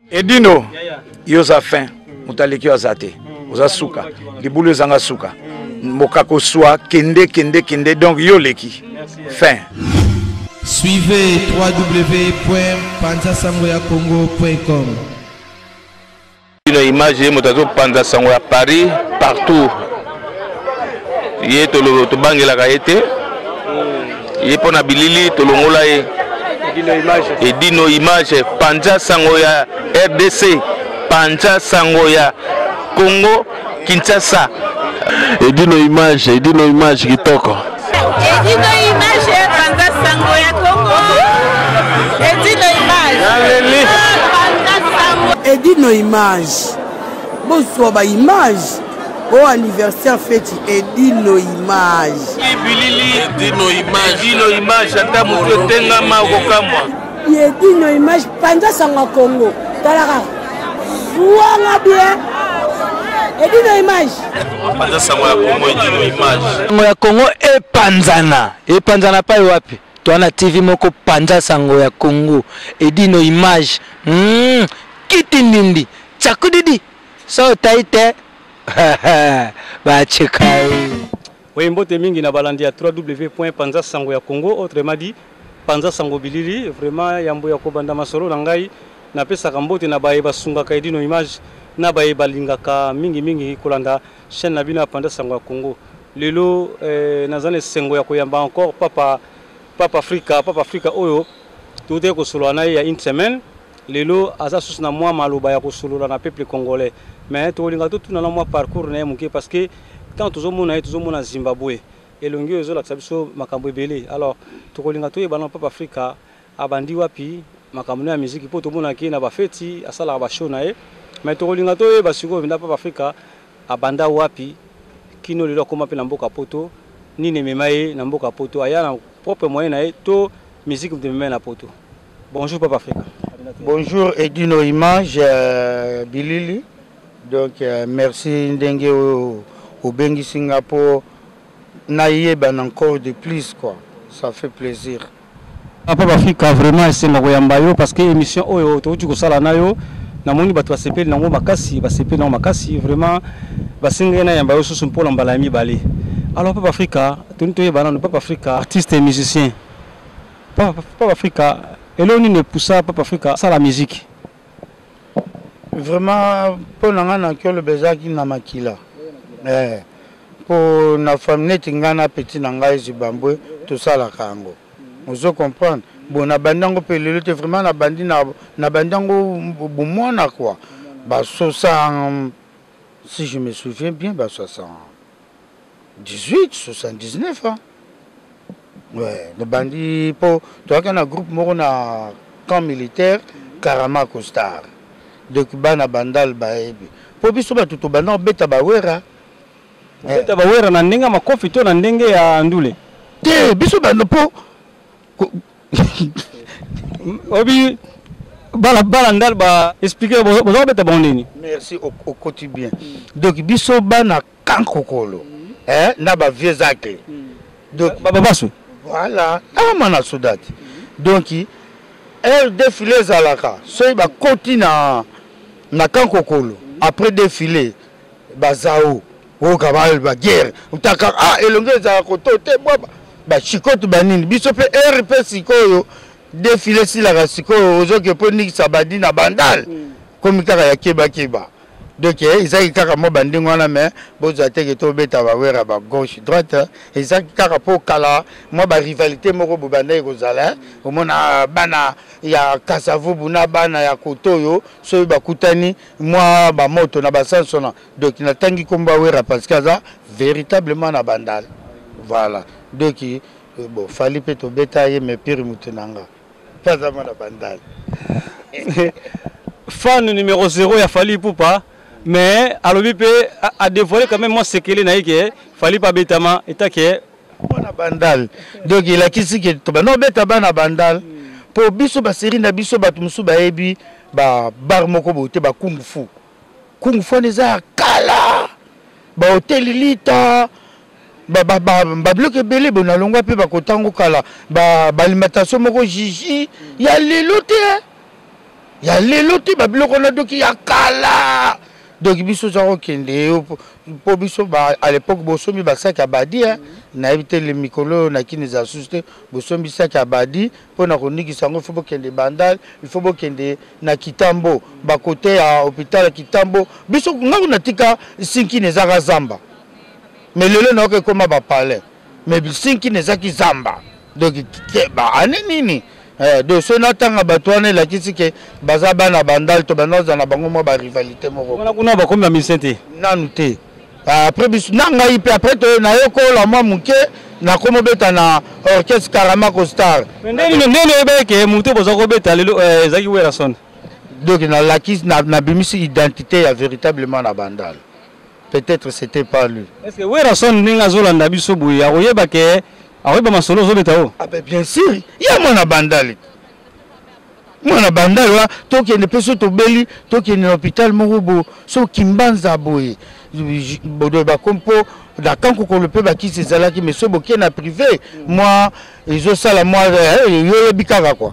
Edino, yoza fin, mutaleki azate, oza suka, libulu zanga suka, mokako soa, kende, donc yoleki, fin. Suivez www.panzasangoyacongo.com. Une image motazo Panza Sangoya Paris partout. Yé tolo to bangela kaete. Yé pona bilili tolongola e. Edino image Panza Sangoya RDC, Panza Sangoya Congo Kinshasa. Edino image kitoko. Edino image Panza Sangoya Congo. Edino image. Edino image. Bonsoir ba image. Au anniversaire fête Edino image. Edino image ata muto tenga makokamwa. Edino image Panza Sangoya Congo. Talaka. Ouanga bien. Edino image. Panza Sangoya Congo Edino image. Sangoya Congo epanzana pa wapi? Toana TV moko Panza Sangoya Congo Edino image. Kitindindi chakudidi so taite ba chekau. Oui, mbote mingi na balandi ya www.panzasangoyacongo, autrement dit Panza Sango Bilili, vraiment yambo ya kobanda masolo na ngai na pesa kambote na baye basunga ka Edino image na baye balingaka mingi kolanda chaîne na bino ya Panza Sango ya Congo. Lelo nazane sengo ya koyamba encore Papa Africa oyo tout est kosolo na ya une semaine. Lelo aza sus na mwa maloba ya kosolola na peuple congolais. Mais tolinga tout na mwa parcours na muke parce que quand tozomona Zimbabwe elongi ezo la biso makambo ebele. Alors tokolinga to yebana Papa Africa abandi wapi makambo ya musique po tomona ki na ba feti asala ba show na ye. Mais tokolinga to yeba siko vinda Papa Africa abanda wapi kino lelo koma pe na mboka poto nini memaye na mboka poto aya na propre moyen na ye to musique de memaye na poto. Bonjour Papa Africa. Bonjour Edino Image Bilili. Donc merci Ndenge au Bengi Singapour. Naïeban encore de plus quoi. Ça fait plaisir. Papa Africa vraiment c'est ngoyambayo parce que émission oyo toju ko sala nayo na moni bato basepeli nango makasi vraiment basinga na yambayo susu mpola mbala mibale. Alors Papa Africa tonto yebana no Papa Africa artiste et musicien. Papa Africa et là, on ne pousse Papa Africa ça la musique. Vraiment, pour nous, le besoin qui n'a makila. Pour na famille tingana petit nanga Zimbabwe tout ça la Congo. Vous comprenez? Bon, na bandango pelele te vraiment na bandi na bandango bomona quoi. Ba 60 si je me souviens bien ba 78 79 hein. Ouais, le bandit pour toi qu'on a groupe moro na camp militaire Karama Costar. Donc bana bandal baebi. Pour biso ba tuto bana beta bawera. Beta bawera na ndenga makofi to na ndenge ya ndule. Te biso bana po obi bala ndal ba expliquer bozo beta bondeni. Merci au quotidien. Donc biso bana kankokolo. Na ba vieux acte. Donc baba basu. Voilà, amana soudati. Donc elle défilé zalaka. So ba koti na kankokolo. Après défilé bazao o kabal ba guerre. Utaka elonge za koto te ba chikoto banini. Biso pe RP sikoyo défilé si la sikoyo ozoke po nikisa badi na bandal. Komikaka ya keba. Donc ils ont kaka mo bandingo wana mais boza teke to beta ba wera ba gauche droite ils ont kaka po kala mo ba rivalité moko bobanda ekozala au mona bana ya Kasavu buna bana ya Kotoyo so ba kutani moi ba moto na ba sansona donc na tangi komba wera parce que ça véritablement na bandal voilà donc bon fali pe to beta ye me pire mutunanga pas za na bandal fan numéro 0 ya Fally Ipupa. Mais à l'OBP a dévoilé quand même moi ce qu'il est Fally pas bêtement et taquet na bandal donc il a qui que to non beta bana bandal pour biso ba série na biso ba tumsu ba ebi ba bar moko bote ba kung fu neza kala ba hotel lita ba bloc belé bona longwa pe ba kotango kala ba alimentation moko jiji ya lelo te ya lelo te ba biloko na doki ya kala donc biso za okende po biso ba à l'époque bosomi ba sac abadi na éviter les mikolo na kini za susté bosomi sac abadi po na koniki sango faut bokende bandal il faut bokende na Kitambo ba côté à hôpital Kitambo biso ngako na tika sinki nezaka zamba mais lelo na ko koma ba palais mais sinki nezaki zamba donc ba ane nini de ce natanga batwane la kisike bazaba na bandal to banoza na bango mo ba rivalité moko on a kuna ba combien misente nanu te après biso nanga ipe après to na yoko la moi muke na komo beta na orchestre Karamako Star ndeni beke muto boza ko beta lelo ezaki Werason donc na la kis na bimisi identité ya véritablement na bandal peut-être c'était pas lui est-ce que Werason ninga zolanda biso boye ya koyeba ke akoyeba masolo zo beta o ah ben bien sûr ya mwana bandal mwana bandal wa tokende peso tobeli tokende na hôpital moko so kimbanza boye bodo ba kompo da kanko ko le pe ba ki sezalaki mais so boke na privé moi ezo sala moi yo bikaka quoi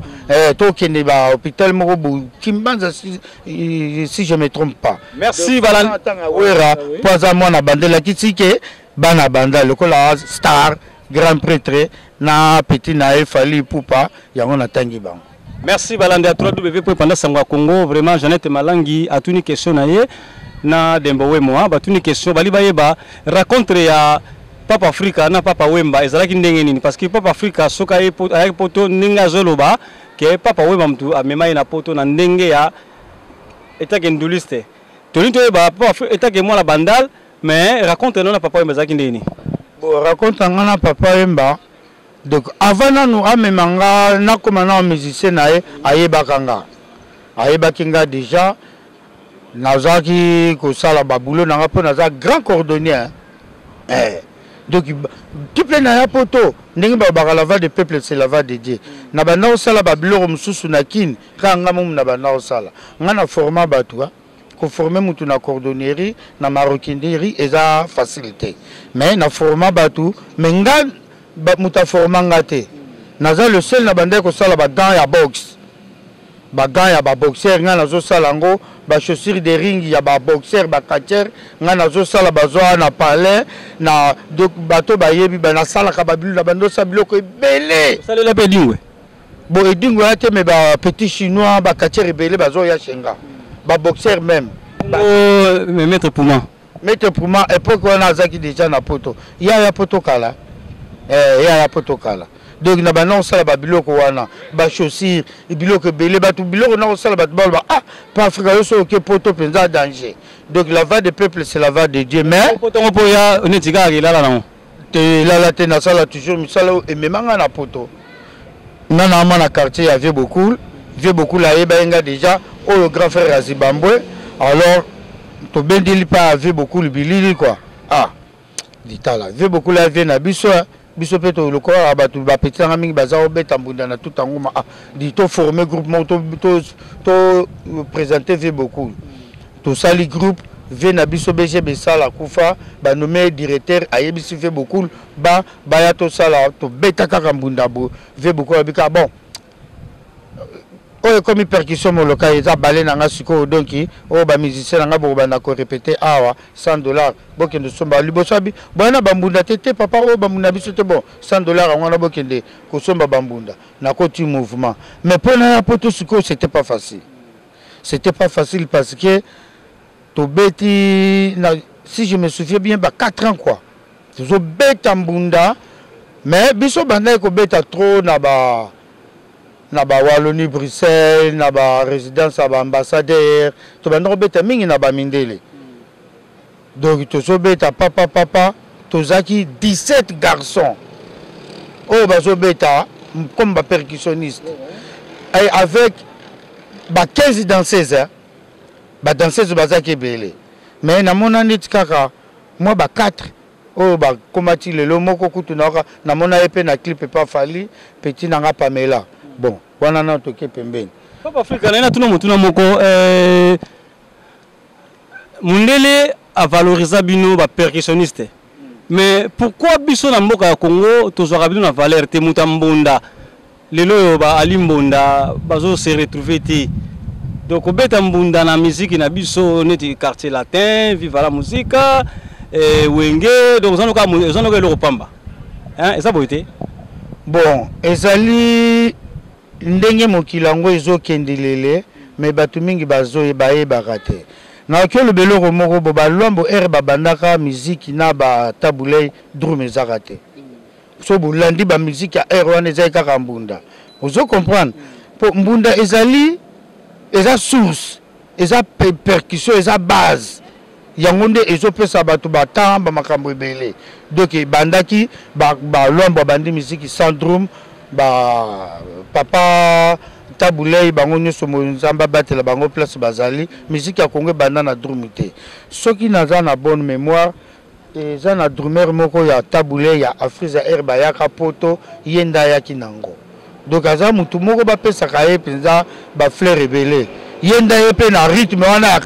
tokende ba hôpital moko kimbanza si je me trompe pas merci Balan wera poza mwana bandal kitike bana bandal lokola star grand prêtre na petit na Fali Poupa yango na tangi bango. Merci Balande à 3W.Pandasango Congo vraiment Jeannette Malangi a tuni question na ye na Dembo Wemo ba tuni question bali bayeba raconter ya Papa Africa na Papa Wemba ezalaki ndenge nini parce que Papa Africa soka ay poto ninga zoloba ke Papa Wemba mtu amema na poto na ndenge ya etake nduliste toni to ba Papa etake moi la bandal mais raconte non na Papa Wemba ezalaki ndenge nini. Bon, raconte ngana Papa Wemba. Donc avant nous amemanga na komana musicien nae ayebakanga. Ayebakinga déjà nazaki ko sala babulo nanga po naza grand cordonnier. Donc tu plein na poto ndenge ba la voix de peuple c'est la voix de Dieu. Na bana sala babulo mususu na kin kanga mum na bana sala. Ngana format batwa. Former mutu na cordonnerie na maroquinerie eza facilité mais na format batu mais nga muta format ngate naza le seul na bande ko sala ba gants ya boxe ba boxer nga nazo sala ngo ba chaussures de ring ya ba boxer ba catcher nga nazo sala bazoa na palais na donc bato ba yebi ba na sala ka babilu na bando sa biloko ebele sala la pedingwe bo edingwe ate me ba petit chinois ba catcher ebele bazo ya shenga ba boxer même mais maître Pouma époque on a zaki déjà na poto ya poto kala ya poto kala donc na bana sala ba biloko wana ba chaussures biloko belé ba tout biloko na sala ba ba ah pas Afrika yo so ke poto penza danger donc la voix des peuples c'est la voix de Dieu mais poto po ya onetika la non te la te na sala toujours misala et memanga na poto na na quartier ya vieux beaucoup la yeba déjà au grand frère Azibambwe alors to bendeli pas vu beaucoup le bilili quoi ah ditala vu beaucoup la vie na biso peto le corps abatu ba petit ngami bazao beta mbunda na tout ngoma ah dit to former groupement to présenter vu beaucoup to sali groupe ve na biso BG sala kufa ba nommé directeur ayebisi fait beaucoup ba ya to sala to beta kaka mbunda bo ve beaucoup abika bon oh comme percussion mon local eza balé nanga siko donc oh ba musicien nanga bo bana ko répéter awa $100 bokende somba libosabi bana bambunda tete papa oh bambunda biso te bon $100 ngwana bokende ko somba bambunda na koti mouvement mais pour na poto siko c'était pas facile parce que to beti na si je me souviens bien ba 4 ans quoi zo beta mbunda mais biso bana ko beta trop na ba Wallonie Bruxelles na ba résidence à ba ambassadeur to ba no beta mingi na ba mindele donc to so beta papa to zaki 17 garçons oh ba so beta comme ba percussionniste et avec ba 15 danseuses ba danseuse bazaki belé mais na mona nit kaka moi ba 4 oh ba komati lelo moko kutu na mona epe na clip pas fali petit nanga Pamela bon wana na toke pembeni Papa Africa na tuna mutuna moko mundele a valoriser bino ba percussionniste mais pourquoi biso na mboka ya Congo tozwaka bino na valeur te mutambonda lelo ba alimbonda bazo se retrouver te donc obeta mbunda na musique na biso neti quartier latin viva la musique wenge donc ozonoka eloko pamba eza boye te bon ezali ndenge mokili yango ezokendelele me bato mingi bayebaka te naoki oloba eloko moko bo balwambo ere babandaka miziki na batabulei drum ezaka te so bolandi bamiziki ya ere wana ezali kaka mbunda ozo comprendre po mbunda eza source eza percussion eza base yango nde ezopesa bato batamba makambo ebele donc ebandaki balwambo abandi miziki sans drum papa tabulei bango nyonso nzambe abatela bango place bazali miziki ya Congo ebanda na drum te soki naza na bonne mémoire eza na drummer moko ya tabulei ya Afriza Air bayaka poto ye nda ayaki nango donc aza mutu moko bapesaka ye mpenza bafleur ebele ye nda ye mpe na rythme wana ya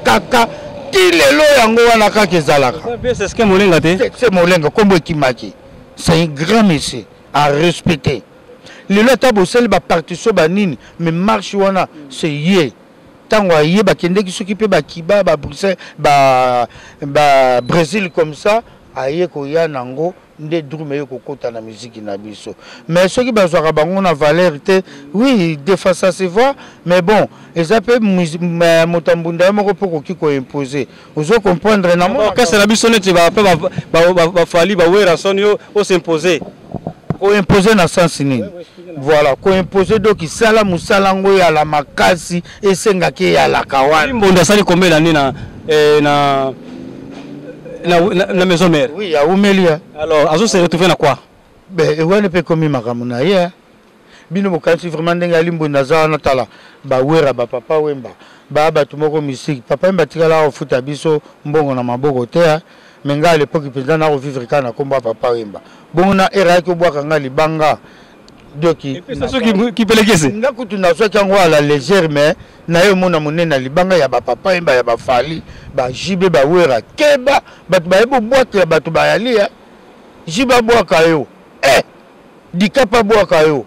kaka ti lelo yango wana kaka ezalaka c'est molenga kombo ekimaki c'est un grand monsieur à respecter lelo ata bosali bapartition banini mais marche wana c'est ye ntango aye bakendeki soki mpe bakiba babruxelles Brésil comme ça aye koya nango nde drum eye kokota na muziki na biso mais soki bazwaka bango na valeur te oui des fois ça se voit mais bon eza mpe moto mbunda ye moko mpo koki koimposer ozo comprendre na kasi na biso neti bafali bawera soni os'impose koimposer na sens nini voilà koimposer donc isala mosala ngo ya la makasi esengaki eyalaka wana mbunda asali kombela nini na maison mère oui ya umelia alors azo se retrouver na quoi wana mpe komi makambo na ye bino bokanisi vraiment ndenge alimbunda aza wana tala bawera bapapa wemba bato moko misiki papa wemba tikala ofuta biso mbongo na maboko te me nga à l'époque mpenza na kovivre kaka na kombo ya papa wemba bongo na era yaki obwaka nga libanga doki nga kutu nazwaki yango ala légère mais na ye omona monene na libanga ya bapapa wemba ya bafali bajibe bawera keba bato bayeba obwakela bato bayali jibe abwaka yo dikapa abwaka yo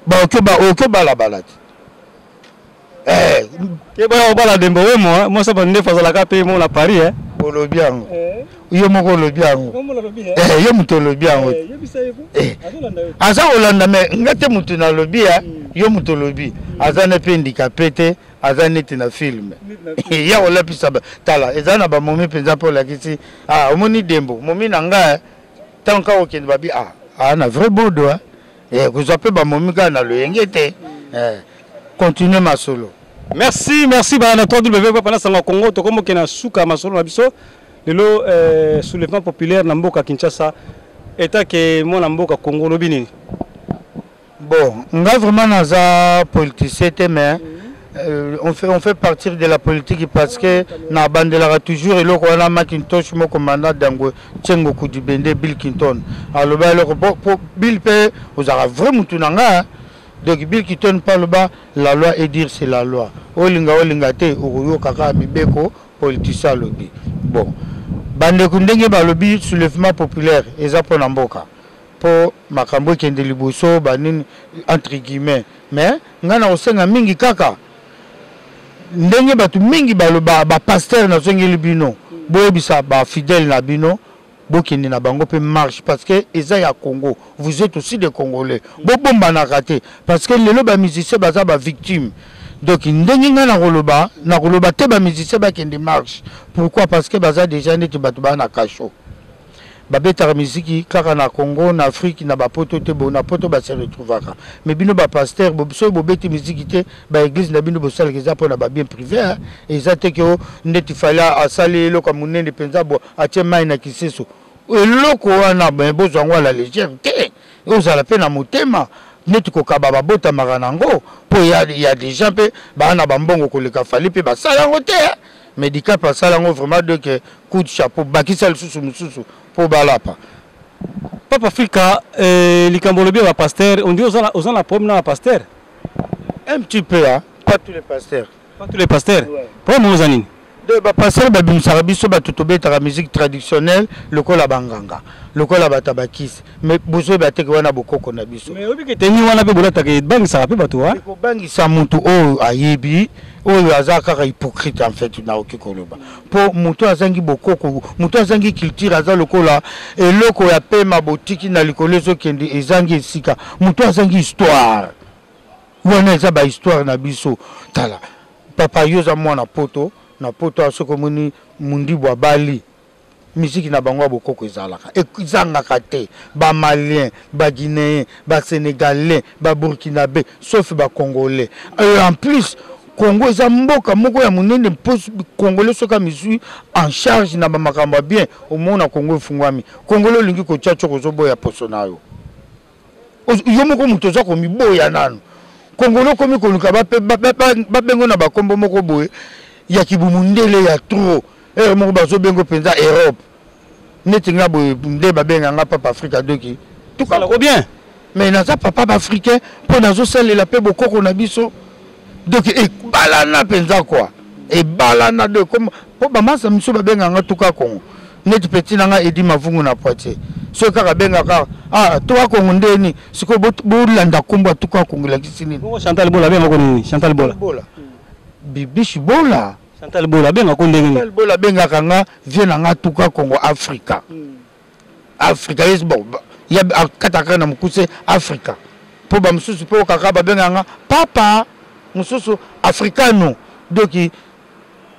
baoke balabala te keba obala dembo wemo mwasa bandefu azalaka mpe mo na Paris olobi yango yo moko olobi yango yo moto olobi yango aza kolanda me nga te moto nalobi yo moto olobi aza ne mpe handicapé te aza neti na filme ya kolapisa tala eza na bamomi mpenza mpe olakisi omoni dembo momi na nga ntango kaka okende babi na vrai bodo kozwa mpe bamomi kaka na loyenge te continue masolo merci bana 3W pana sanga Congo tokomoke na suka masolo na biso lelo soulèvement populaire na mboka Kinshasa eta ke mona mboka Congo lobi nini bon nga vraiment naza politicien te mais on fait partir de la politique parce que na bandelaka toujours eloko wana Macintosh mo commandant dango Tchengo Kudibende Bill Clinton aloba eloko po Bill pe ozaka vraiment tunanga donc Bill Clinton parle bas la loi et dire c'est la loi olinga te oyo kaka mibeko politicien lobby bon bande kundenge balobi soulèvement populaire eza po na mboka po makambo kende liboso banini entre guillemets mais ngana osenga mingi kaka ndenge batu mingi baloba ba pasteur na zongeli bino boyebisa ba fidèle na bino bokende na bango pe marche parce que eza ya Congo vous êtes aussi des Congolais bomba na raté parce que lelo ba musicien baza ba victime donc ndenge nga na koloba te ba musicien ba kende marche pourquoi parce que baza déjà neti batu ba na kacho babetaka miziki kaka na Congo na Afrique na bapoto te bona poto ba se retrouvaka mais bino ba pasteur so bobeti miziki te ba église na bino bosala keza pona ba bien privé ezate ke ndeti fala asali eloko munene penza bo atie mai na kiseso eloko wana bozo ngo la légère te ozala pe na motema neti kokaba babota maranango po ya des gens pe ba na bambongo koleka fali pe basala ngo te médical pasala ngo vraiment de que coup de chapeau bakisa lisusu mususu po balapa Papa Africa likambo lobi ba pasteur on dit aux la problème na pasteur un petit peu pas tous les pasteurs ouais. Pour moi zanini bapasteur babimisaka biso bato tobetaka musique traditionnelle lokola banganga lokola batabakisi mais bozoyeba teke wana bokoko na biso mais oyebi keteni wana mpe bolataka ebangisaka mpe bato wa ekobangisa motu oyo ayebi oyo aza kaka hypocrite en fait naoki koloba mpo motu azangi bokoko motu azangi culture aza lokola eloko ya pema botiki na likolo ezokende ezangi esika motu azangi histoire wana eza bahistoire na biso tala papa yo oza mwana poto na poto asoko moni mundibu abali musique na bango bokoko ezalaka ezangaka te bamalien baguinéen basénégalais baburkinabé sauf bacongolais en plus Congo eza mboka moko ya munene congolais soka misui en charge na bamakambo bien au monde na Congo efungwami congolais olingi kotia choko zoboya poso nayo yo moko mutu oza komiboya nano congolais komi koluka babengo na bakombo moko boye ya kibumundele ya tro moko bazobengo penza Europe neti nga boye nde babenganga papa Afrika doki tukala ko bien mais naza papa africain mpo nazosalela mpe bokoko na biso donc ebalana penza quoi ebalana de comme mpo bamasa miso babenganga tuka Congo neti peti nanga edi mavungu na Poitiers so kaka bengaka tuka Congo ndeni siko bolanda kombo tuka Congo lakisi nini Chantal Bola benga ko nini Chantal Bola Bibishi Bola Chantal Bola benga ko ndenge Chantal Bola benga kanga viena nga tuka Congo Africa Africa yes bon ya kataka na mukuse Africa po ba mususu po kaka ba benga nga papa mususu africano doki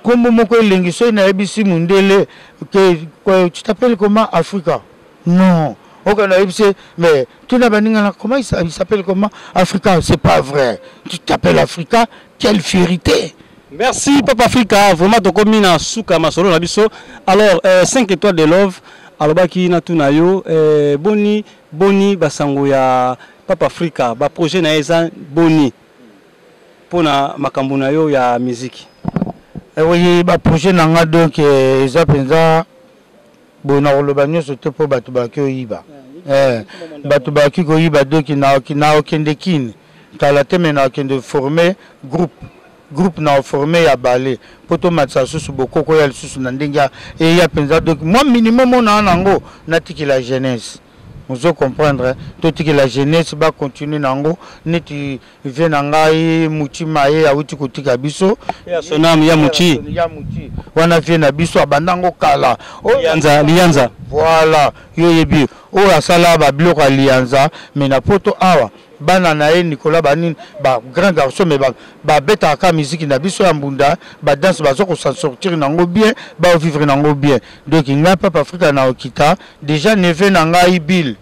kombo moko elengi so na ebisi mundele que tu t'appelles comment Africa non aucun ABC mais tu n'as pas dit comment il s'appelle comment Africa c'est pas vrai tu t'appelles Africa quelle fierté. Merci Papa Africa vraiment to komi na suka masolo na biso alors 5 étoiles de love alobaki na tunayo boni basango ya Papa Africa ba projet na eza boni pona makambo na yo ya musique oui ba projet na nga donc eza penza bona koloba nyonso te po bato baki oyiba bato baki koyiba donc na okende kini tala te me na okende former groupe na formé ya balé poto matsa susu bokoko ya susu na ndenga et ya penza donc moi minimum on a nango natiki la jeunesse vous allez comprendre tout que la jeunesse va continuer nango neti vient ngai mutima ye ya uti kotika biso ya sonam ya muti wana vient na biso abandango kala lianza voilà yo yebi o asala ba biloko lianza mais na poto awa bana na ye Nicolas banine ba grand garçon mais ba beta ka musique na biso ya mbunda ba danse ba zoko s'en sortir nango bien ba vivre nango bien donc nga Papa Africa na okita déjà neve na ngai Bill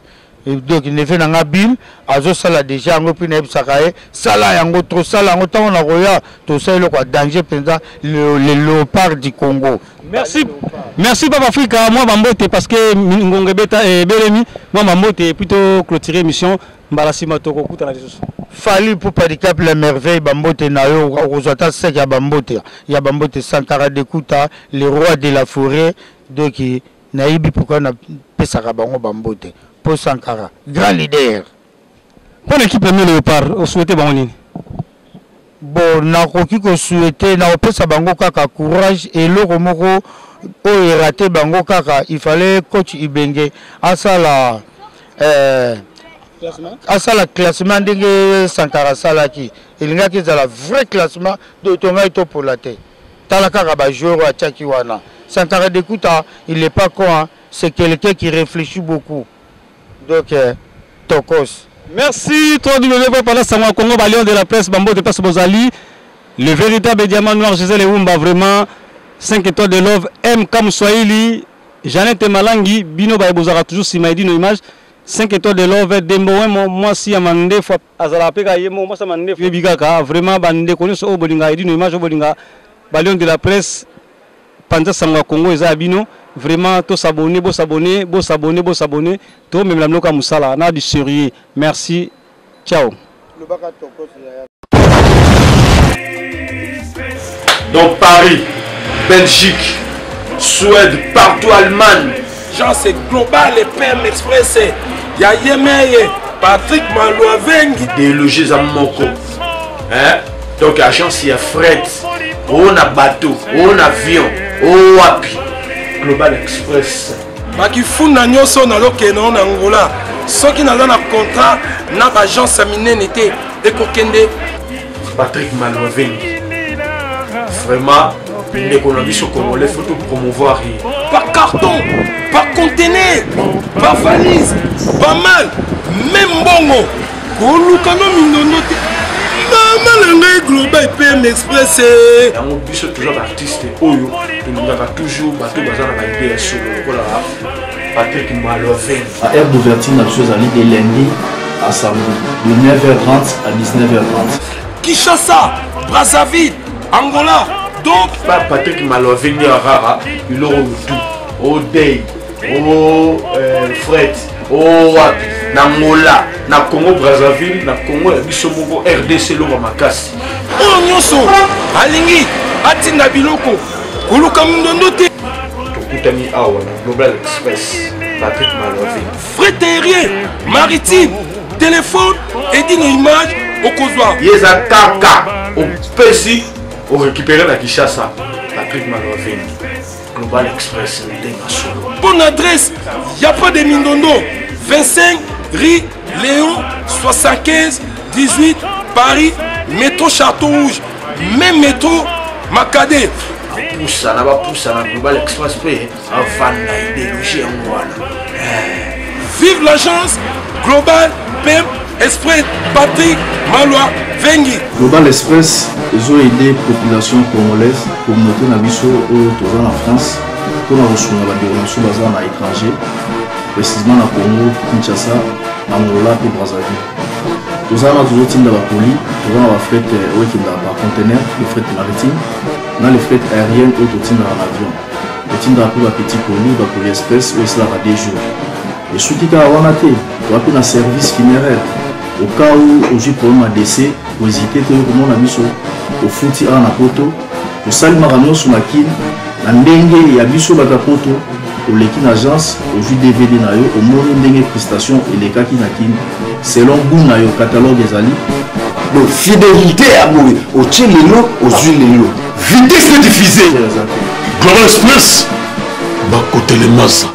donc neve na nga Bill azo sala déjà ngo pina ebsaka ye sala yango trop sala yango tango na roya to sala ko danger penza le léopard du Congo. Merci Papa Africa moi bambote parce que ngonge beta et Belemi moi bambote plutôt clôturer émission mbalasima toko kuta na biso Fali pour Padicap la merveille bambote na yo ozata sek ya bambote Sankara de Kuta le roi de la forêt donc naibi pourquoi na pesaka bango bambote pour Sankara grand leader pour l'équipe premier léopard on souhaitait bango nini bon na koki ko souhaiter na opesa bango kaka courage et loko moko o raté bango kaka il fallait coach Ibenge asala asala classement ndenge Sankara salaki elingaki za la vrai classement de tonga to pour la tête tala kaka ba joueur wa Tchaki wana Sankara de Kuta il est pas con hein? C'est quelqu'un qui réfléchit beaucoup donc tokos. Merci toi du pendant Sango Congo Balion de la presse Bambo de Passe Bozali le véritable diamant noir Gisèle Eumba vraiment 5 étoiles de love M comme Swahili Jeannette Malangi Bino Baibozara toujours Simaidi nos images 5 étoiles de love Dembo moi si amande fois azala peka yemo moi ça mande fois bigaka vraiment bande connaît so bolinga idi nos images bolinga Balion de la presse Panza Sango Congo eza bino vraiment to s'abonner to même la mnoka musala na du sérieux merci ciao. Donc Paris, Belgique, Suède, partout Allemagne. Genre c'est global et PM Express. Il y a Yemeye, Patrick Malouavengi. Des logis à Moko. Hein? Donc agence il y a Fred. on a bateau, on a avion, on a Global Express. Baki funda nyonso na lokeno na Angola. Soki naza na contrat na agence minene te ekokende Patrick Maloveni. Vraiment, l'économie congolais faut tout promouvoir. Par carton, par conteneur, par valise, pas mal, même bongo. Kolukano mindono te. Maman Global PM Express. On dit toujours l'artiste Oyo, il a toujours bateau bazar na idée sur le Patrick Maloveni. À aire d'ouverture naturelle de lundi à samedi, de 9h30 à 19h30. Kinshasa, Brazzaville, Angola. Donc, Patrick Maloveni à Rara, il aura tout. Au Day, au Fred, au Angola, na Congo Brazzaville, na Congo Bisomoko, RDC Loma Makasi. Oh nyonso, alingi, atinda biloko, koluka mundondo te. Tokutami awa na Global Express, Patrick Maloveni. Frais aérien, maritime, téléphone, Edino Image, au Kozwa. Yeza kaka, au Pesi, au récupérer la Kinshasa, Patrick Maloveni. Global Express, bonne adresse, il n'y a pas de Mindondo. 25 rue Léon 75 18 Paris, métro Château Rouge, même métro Macadé. Poussa na Global Express avant d'idéologie en voilà. Vive l'agence Global PM Express Patrick Maloveni. Global Express, ils ont aidé la population congolaise, communauté Nabiso au en France, pour la reçu la déronation basée à l'étranger, précisément à Congo, Kinshasa, Angola et Brazzaville. Nous avons toujours tiré la poli, nous avons la fret par conteneur, le fret maritime, dans les fret aériennes ou tout dans l'avion. Nous avons pour la petite poli, la poli express, où cela va des jours. Et ce qui est à Wanate, nous avons un service funéraire. Au cas où j'ai problème à décès, vous hésitez comment on a mis au fouti à la poto, au salimaranon sur la kin, la dengue et à biso batapoto, au l'ékin agence, au jus DVD nayo, au mono dengue prestation et les kaki nakin, selon goût nayo catalogue des ali. Donc fidélité à mourir, au tchelelo, aux huiles. Vitesse de diffuser. Global Express, bah côté les masses.